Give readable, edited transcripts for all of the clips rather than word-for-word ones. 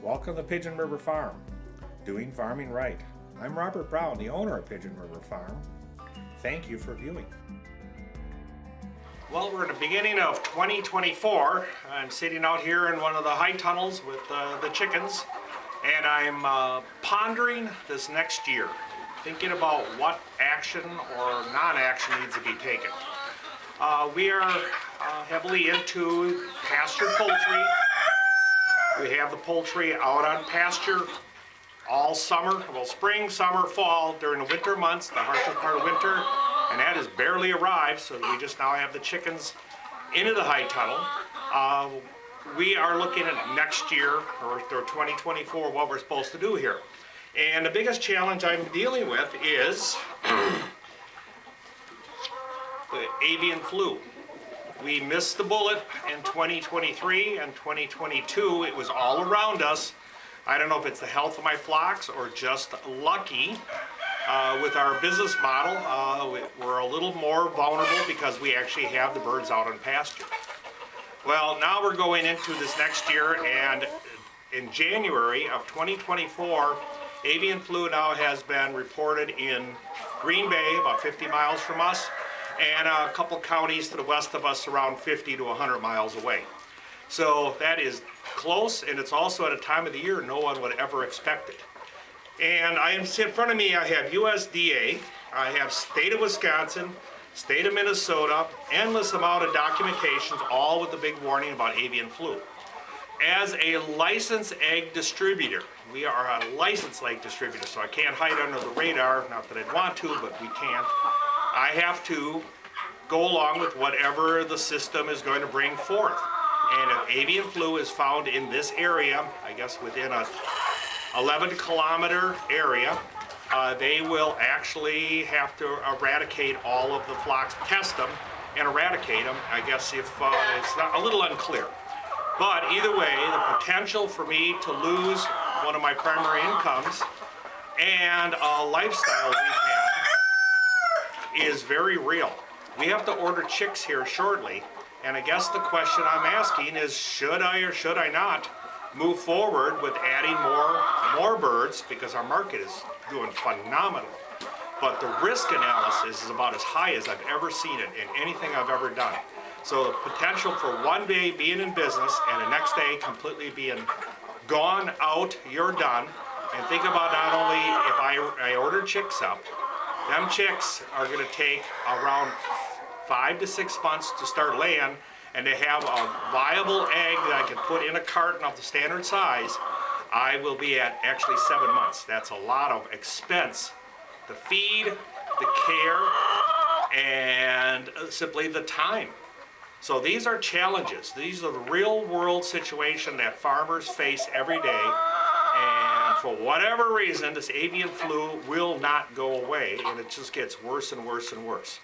Welcome to Pigeon River Farm, doing farming right. I'm Robert Brown, the owner of Pigeon River Farm. Thank you for viewing. Well, we're in the beginning of 2024. I'm sitting out here in one of the high tunnels with the chickens, and I'm pondering this next year, thinking about what action or non-action needs to be taken. We are heavily into pasture poultry. We have the poultry out on pasture all summer, well, spring, summer, fall, during the winter months, the harshest part of winter, and that has barely arrived, so we just now have the chickens into the high tunnel. We are looking at next year, or 2024, what we're supposed to do here. And the biggest challenge I'm dealing with is the avian flu. We missed the bullet in 2023 and 2022. It was all around us. I don't know if it's the health of my flocks or just lucky. With our business model, we're a little more vulnerable because we actually have the birds out on pasture. Well, now we're going into this next year, and in January of 2024, avian flu now has been reported in Green Bay, about 50 miles from us, and a couple counties to the west of us around 50 to 100 miles away. So that is close, and it's also at a time of the year no one would ever expect it. And in front of me I have USDA, I have state of Wisconsin, state of Minnesota, endless amount of documentations, all with the big warning about avian flu. As a licensed egg distributor, we are a licensed egg distributor, so I can't hide under the radar, not that I'd want to, but we can't. I have to go along with whatever the system is going to bring forth. And if avian flu is found in this area, I guess within a 11-kilometer area, they will actually have to eradicate all of the flocks, test them and eradicate them. I guess if it's not, a little unclear. But either way, the potential for me to lose one of my primary incomes and a lifestyle we have is very real. We have to order chicks here shortly, and I guess the question I'm asking is, should I or should I not move forward with adding more birds, because our market is doing phenomenal. But the risk analysis is about as high as I've ever seen it in anything I've ever done. So the potential for one day being in business and the next day completely being gone out, you're done. And think about not only if I order chicks up, them chicks are going to take around 5 to 6 months to start laying, and to have a viable egg that I can put in a carton of the standard size, I will be at actually 7 months. That's a lot of expense. The feed, the care, and simply the time. So these are challenges. These are the real world situation that farmers face every day. And for whatever reason, this avian flu will not go away, and it just gets worse and worse and worse.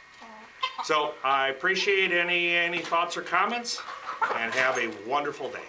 So I appreciate any thoughts or comments, and have a wonderful day.